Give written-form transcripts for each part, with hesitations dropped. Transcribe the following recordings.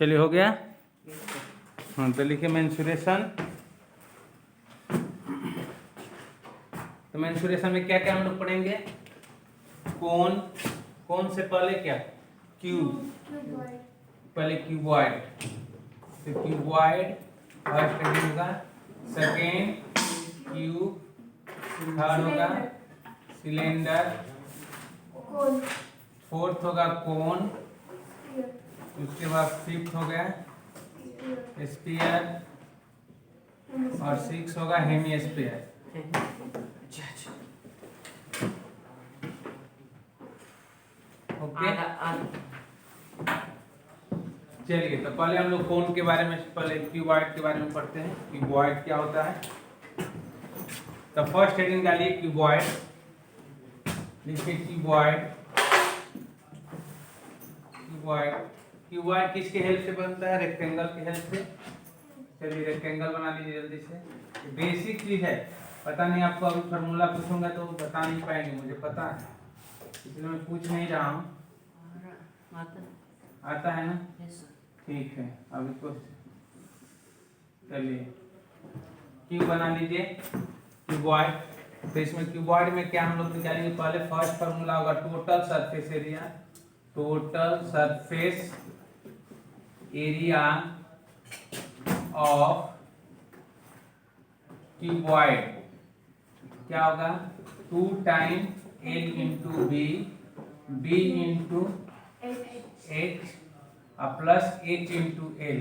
चलिए हो गया। हाँ तो लिखिए मेंसुरेशन। तो मेंसुरेशन में क्या क्या हम लोग पढ़ेंगे? कौन से पहले क्या? क्यूब, पहले क्यूबॉइड, तो क्यूबॉइड फर्स्ट होगा, सेकेंड क्यूब, थर्ड होगा सिलेंडर, फोर्थ होगा कोन, उसके बाद फिफ्थ हो गया स्फीयर और सिक्स होगा हेमी स्फीयर। ओके चलिए, तो पहले हम लोग कोन के बारे में, पहले क्यूबॉइड के बारे में पढ़ते हैं। क्यूबॉइड क्या होता है? तो फर्स्ट हेडिंग डालिए क्यूबॉइड, लिखिए क्यूबॉइड। क्यूबॉइड क्यूबॉइड किसके हेल्प से बनता है? रेक्टेंगल के हेल्प से। चलिए रेक्टेंगल बना लीजिए जल्दी से। बेसिक चीज है, पता नहीं आपको अभी फार्मूला पूछूंगा तो बता नहीं पाएंगे, मुझे पता है, इसलिए मैं पूछ नहीं रहा हूँ। आता है ना? ठीक है, अभी तो चलिए क्यूब बना लीजिए क्यूबॉइड। तो इसमें क्यूबॉइड में क्या हम लोग निकालेंगे? पहले फर्स्ट फार्मूला होगा total surface area. Total surface area of cuboid क्या होगा? 2 time l into b, b into h plus h into l.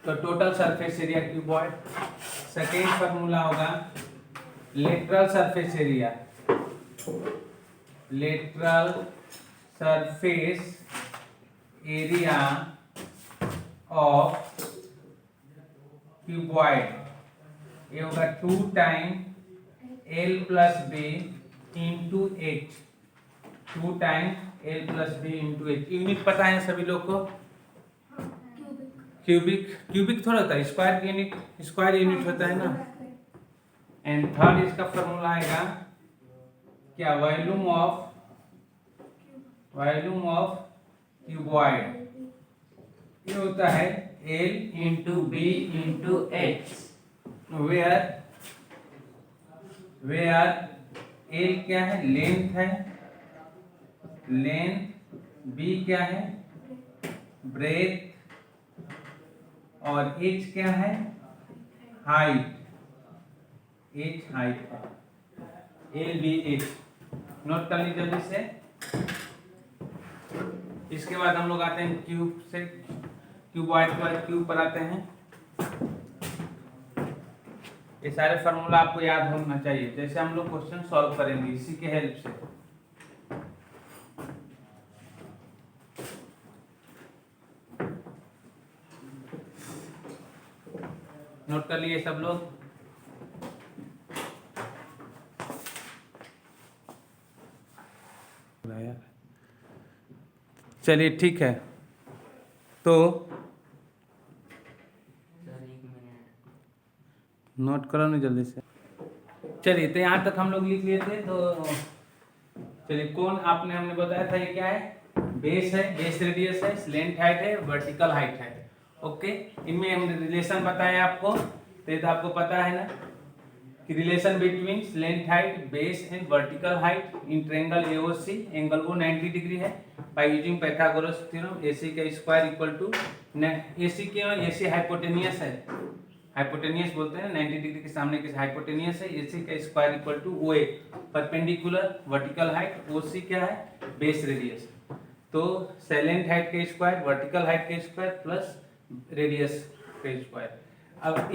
तो total surface area cuboid. Second formula होगा lateral surface area. Lateral surface area of cuboid, ये होगा 2 time l plus b into h. 2 time l plus b into h. Unit पता है सभी लोग को? Cubic थोड़ा होता है, स्क्वायर यूनिट, स्क्वायर यूनिट होता है ना। एंड थर्ड इसका फॉर्मूला आएगा क्या? वॉल्यूम ऑफ क्यूबॉइड, ये होता है L into B into H, where L क्या है? लेंथ है, लेंथ, बी क्या है? ब्रेथ, और एच क्या है? हाइट। एच हाइट है, एल बी एच। नोट कर लीजिए जल्दी से। इसके बाद हम लोग आते हैं क्यूब से, क्यूबॉइड के बाद क्यूब पर आते हैं। ये सारे फार्मूला आपको याद होना चाहिए, जैसे हम लोग क्वेश्चन सॉल्व करेंगे इसी के हेल्प से। नोट कर लिए सब लोग? चलिए ठीक है, तो नोट करो ना जल्दी से। चलिए, तो यहाँ तक हम लोग लिख लिए थे। तो चलिए, कौन आपने हमने बताया था ये क्या है? बेस है, बेस रेडियस है, स्लेंट हाइट है, वर्टिकल हाइट है। ओके, इनमें हमने रिलेशन बताया आपको, तो ये तो आपको पता है ना कि relation between slant height, base and vertical height in triangle AOC, angle वो 90 डिग्री है। By using Pythagoras theorem, AC का स्क्वायर इक्वल टू एसी के, एसी हाइपोटेनियस है, हाइपोटेनियस बोलते हैं 90 डिग्री के सामने के हाइपोटेनियस है। एसी का स्क्वायर इक्वल टू ओए, परपेंडिकुलर वर्टिकल हाइट, ओसी क्या है? Base radius. तो सेलेंट हाइट का स्क्वायर, वर्टिकल हाइट का स्क्वायर प्लस रेडियस का स्क्वायर। अब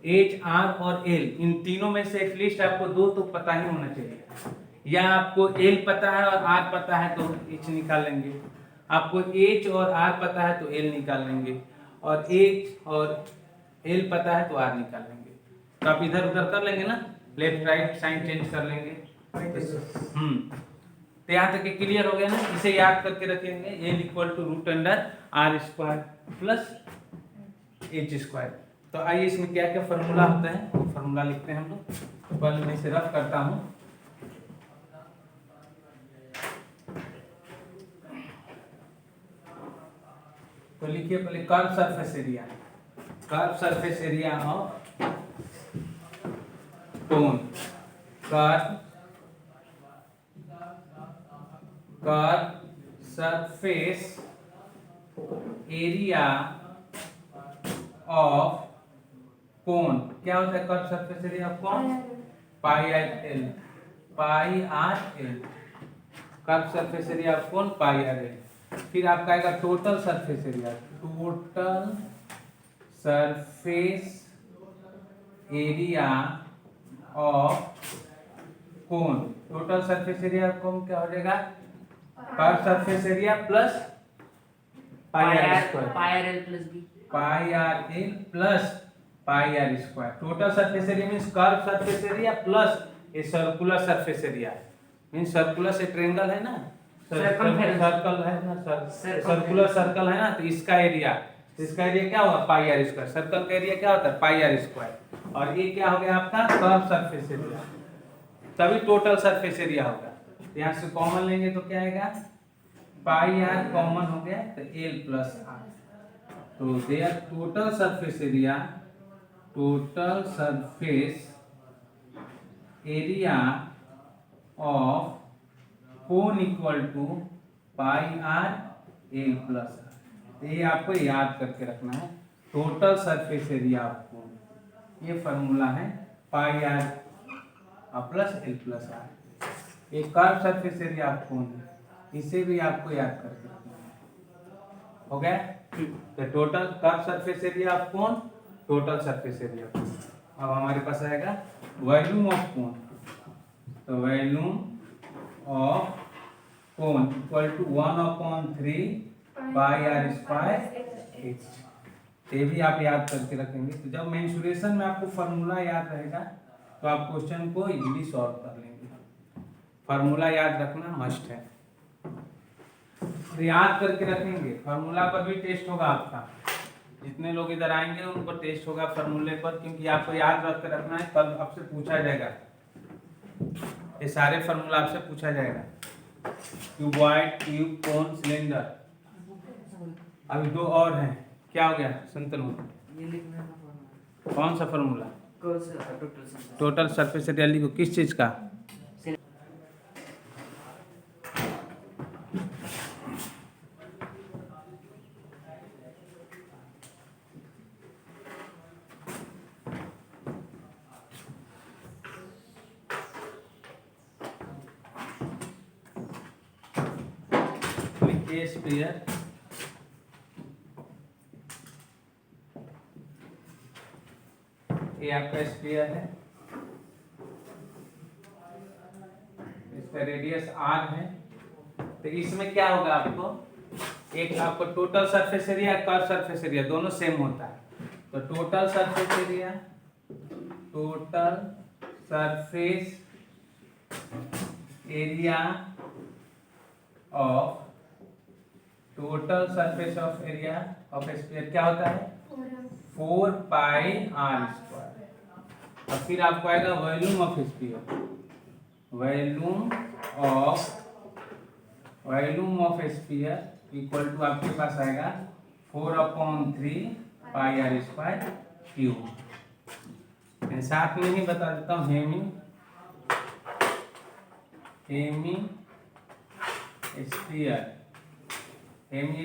एच आर और एल, इन तीनों में से एटलीस्ट आपको दो तो पता ही होना चाहिए। या आपको एल पता है और आर पता है तो एच निकाल लेंगे, आपको एच और आर पता है तो एल निकाल लेंगे, और एच और एल पता है तो आर निकाल लेंगे। तो आप इधर उधर कर लेंगे ना, लेफ्ट राइट साइन चेंज कर लेंगे। तो यहाँ तक क्लियर हो गया ना? इसे याद करके रखेंगे, L equal to root under R square plus H square. तो आइए इसमें क्या क्या फॉर्मूला होता है वो फॉर्मूला लिखते हैं हम लोग। पहले मैं इसे रफ करता हूँ। तो लिखिए पहले curve surface area, curve surface area of cone, curve surface area of cone. क्या होता है curve surface area of cone? Pi are L, pi are L, curve surface area of cone pi are L. फिर आपका आएगा total surface area, total surface area of cone. Total surface area of cone क्या हो जाएगा? Curve surface area plus pi are square, pi R L plus B, pi R L plus pi are square. Total surface area means curve surface area plus a circular surface area, means circular से triangle है ना, circle है ना, circular circle है ना, तो इसका area क्या होगा? पाई आर स्क्वायर। सर्कल का एरिया क्या होता है? Pi are square. और ये क्या हो गया आपका? कर्व सरफेस एरिया, तभी टोटल सरफेस एरिया होगा। यहाँ से कॉमन लेंगे तो क्या आएगा? पाई आर कॉमन हो गया तो एल प्लस आर। तो there total surface area, total surface area of cone equal to pi R L plus r. ये आपको याद करके रखना है, total surface area of cone. ये फॉर्मूला है pi r plus l plus r. एक curve surface area of cone है, इसे भी आपको याद करके रखना है। हो गया? तो total curve surface area of cone, total surface area. अब हमारे पास आएगा वॉल्यूम ऑफ कोन। तो volume of cone equal to 1/3 pi are square H. ये भी आप याद करके रखेंगे। तो जब मेंसुरेशन में आपको फार्मूला याद रहेगा तो आप क्वेश्चन को इजीली सॉल्व कर लेंगे। फार्मूला याद रखना मस्ट है, तो याद करके रखेंगे। फार्मूला पर भी टेस्ट होगा आपका, जितने लोग इधर आएंगे उन पर टेस्ट होगा फार्मूले पर, क्योंकि आपको याद रख के रखना है, कल आपसे पूछा जाएगा। ये सारे फार्मूला आपसे पूछा जाएगा। क्यूबॉइड, ट्यूब, कोन, सिलेंडर। अभी दो और हैं। क्या हो गया संतनु? ये लिखना है। कौन सा formula? Total total surface area लिखो। किस चीज का? स्फीयर, ये आपका स्फीयर है, इसका रेडियस r है। तो इसमें क्या होगा आपको? एक आपको total surface area, curve surface area दोनों सेम होता है। तो total surface area, total surface area of, total surface of area of sphere क्या होता है? 4 पाई आर स्क्वायर। और फिर आपको आएगा volume of sphere, volume of sphere equal to आपके पास आएगा 4/3 पाई आर स्क्वायर क्यूब। साथ में ही बता देता हूँ, हेमी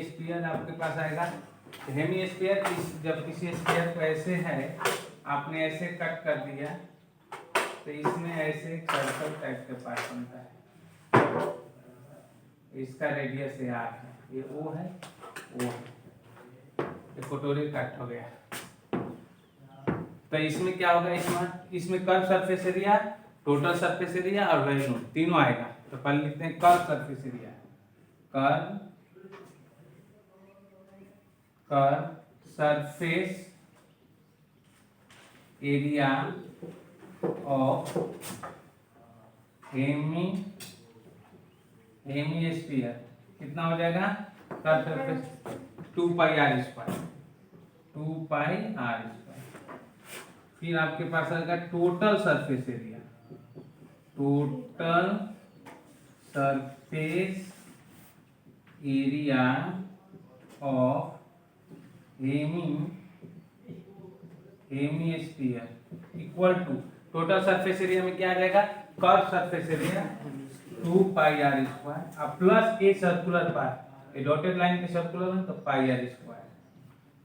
स्फीयर आपके पास आएगा। हेमी स्फीयर जब किसी स्फीयर को ऐसे है, आपने ऐसे कट कर दिया तो इसमें ऐसे सर्कल टाइप का पार्ट बनता है। इसका रेडियस ये आर है, ये ओ है, ओ है, ये कटोरी कट हो गया। तो इसमें क्या होगा? इसमें curve surface area, total surface area और वॉल्यूम तीनों आएगा। तो पहले लिखते हैं curve surface area, curve surface area of hemisphere कितना हो जाएगा? Curve surface 2 pi are square, 2 pi are square. फिर आपके पास आएगा total surface area, total surface area of hemisphere equal to total surface area में क्या आ जाएगा, curve surface area 2 pi are square अब प्लस ए सर्कुलर पार्ट, ये डॉटेड लाइन के सर्कुलर है तो पाई आर स्क्वायर,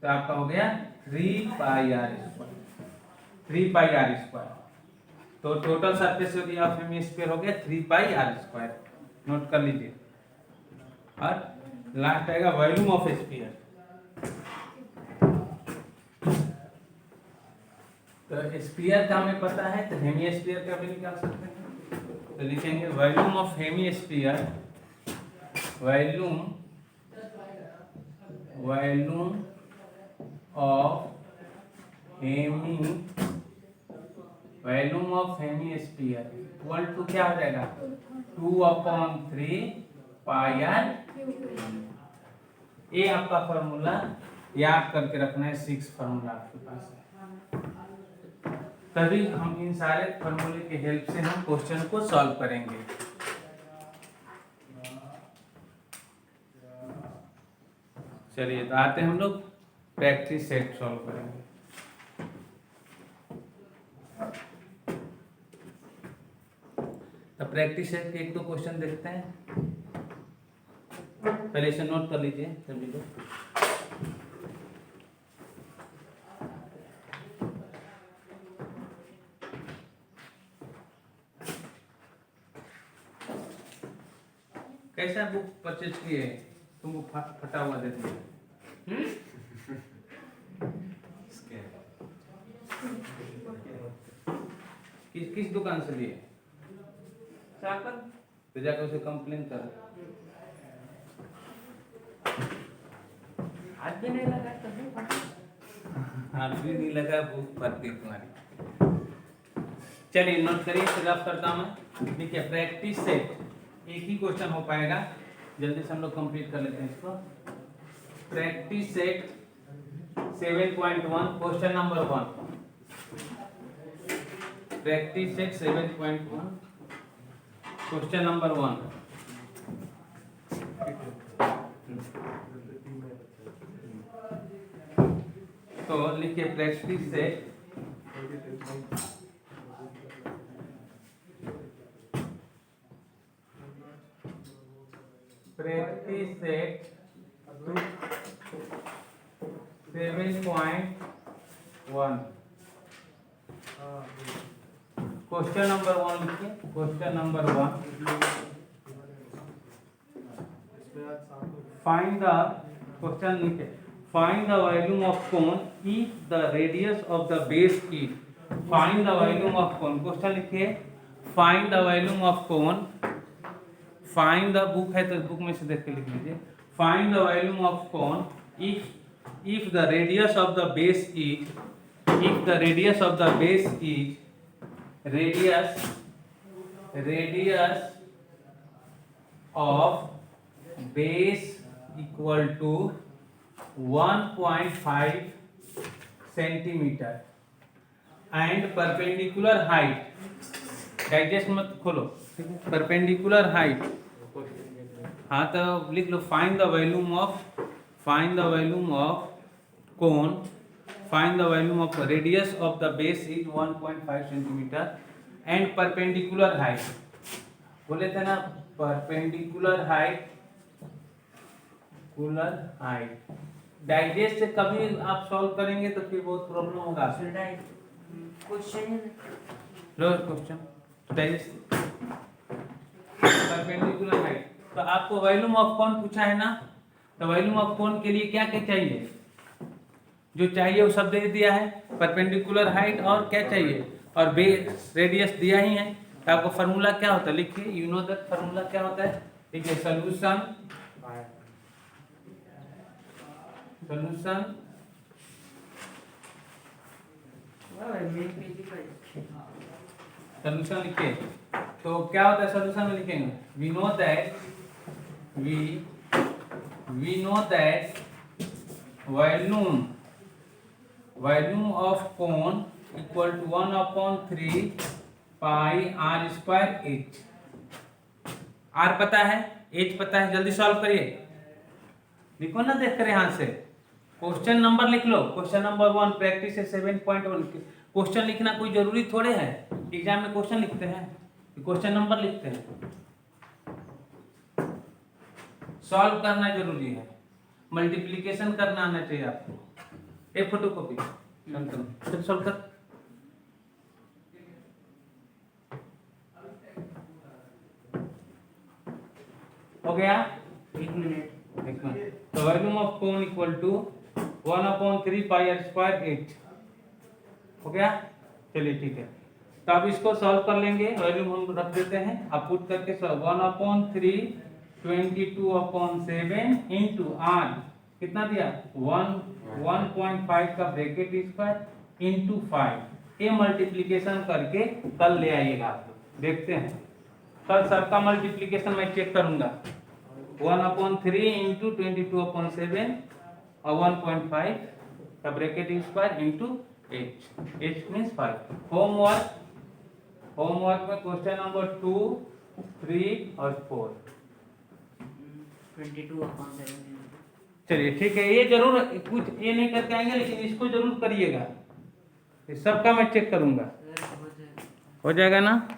तो आपका हो गया 3 pi are square, 3 pi are square. तो total surface area of hemisphere हो गया 3 पाई आर स्क्वायर, नोट कर लीजिए। और लास्ट आएगा वॉल्यूम ऑफ स्फीयर, तो स्फीयर का हमें पता है तो हेमिस्फीयर का भी निकाल सकते हैं, तो लिखेंगे volume of hemisphere, volume of hemisphere equal to क्या हो जाएगा 2/3 पाई आर। ये आपका फॉर्मूला याद करके रखना है, 6 फॉर्मूला आपके पास है, तभी हम इन सारे फॉर्मूले के हेल्प से हम क्वेश्चन को सॉल्व करेंगे। चलिए तो आते हैं हम लोग प्रैक्टिस सेट सॉल्व करेंगे। तो प्रैक्टिस सेट के एक दो क्वेश्चन देखते हैं, पहले इसे नोट कर लीजिए सभी लोग। कैसा बुक परचेज किए, तुमको फटा हुआ देते हैं, किस दुकान से लिए, तो जाकर उसे कंप्लेन कर, हाथ भी नहीं लगा तो नहीं फटा, हाथ भी नहीं लगा, बुक फट गई तुम्हारी। चलिए नोट करिए, फिर आप करता हूँ मैं। देखिए प्रैक्टिस सेट एक ही क्वेश्चन हो पाएगा, जल्दी से हम लोग कंप्लीट कर लेते हैं इसको। Practice set 7.1 question number 1, practice set 7.1 question number 1। तो लिखिए practice set practice set 7.1 question number 1 लिखिए, question number 1 find the, question लिखिए find the volume of cone if the radius of the base is, find the volume of cone, question लिखिए find the volume of cone, find the book है तो book में से देख के लिख लीजिए, find the volume of cone if the radius of the base is, if the radius of the base is radius of base equal to 1.5 centimeter and perpendicular height, digest मत खोलो, परपेंडिकुलर हाइट, हाँ तो लिख लो find the volume of, find the volume of cone, find the volume of radius of the base is 1.5 centimeter and perpendicular height, बोले थे ना perpendicular height, cooler height. Digest से कभी आप सॉल्व करेंगे तो फिर बहुत प्रॉब्लम होगा। क्वेश्चन लो क्वेश्चन परपेंडिकुलर हाइट, तो आपको वॉल्यूम ऑफ कोन पूछा है ना, तो वॉल्यूम ऑफ कोन के लिए क्या क्या चाहिए, जो चाहिए वो सब दे दिया है, परपेंडिकुलर हाइट और क्या चाहिए, और बेस रेडियस दिया ही है। तो आपको फार्मूला क्या होता है लिखिए, यू नो दैट फार्मूला क्या होता है, ठीक है, सॉल्यूशन सॉल्यूशन लिखिए, तो क्या होता है सॉल्यूशन में लिखेंगे, we know that volume of cone equal to 1/3 pi are square H. R पता है, एच पता है, जल्दी सॉल्व करिए, लिखो ना देख कर यहाँ से, क्वेश्चन नंबर लिख लो। क्वेश्चन नंबर 1 प्रैक्टिस है 7.1। क्वेश्चन लिखना कोई जरूरी थोड़े है, एग्जाम में क्वेश्चन लिखते हैं, क्वेश्चन नंबर लिखते हैं। सॉल्व करना जरूरी है, मल्टीप्लिकेशन करना आना चाहिए आपको। एक फोटोकॉपी चल सॉल्व कर। हो गया? 1 मिनट। तो volume of cone equal to 1/3 pi r square 8 हो गया। चलिए ठीक है, तो अब इसको सॉल्व कर लेंगे। वॉल्यूम हम रख देते हैं, अब पुट करके 1/3 22/7 इंटू r कितना दिया 1.5 का ब्रैकेट स्क्वायर इंटू 5। ये मल्टीप्लिकेशन करके कल ले आइएगा आप लोग। देखते हैं कल सबका मल्टीप्लिकेशन मैं चेक करूंगा। 1/3 इंटू 22/7 और 1.5 का bracket square into 8 means 5। Homework में क्वेश्चन नंबर 2, 3 और 4। 22/7। चलिए ठीक है, ये जरूर कुछ ये नहीं करके आएंगे, लेकिन इसको जरूर करिएगा। इस सबका मैं चेक करूंगा। हो जाएगा ना?